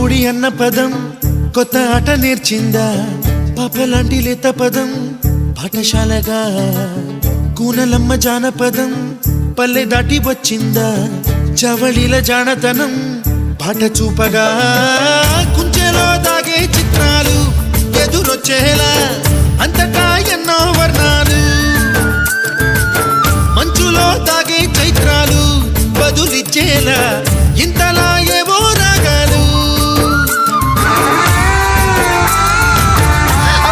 కూడి అన్న పదం కొత్త ఆట నేర్చిందా పాపలాంటి లేత పదం పాఠశాలగా కూనలమ్మ జానపదం పల్లె దాటి వచ్చిందా చవళిల జానతనం పాట చూపగా కుంచెలో దాగే చిత్రాలు ఎదురొచ్చేలా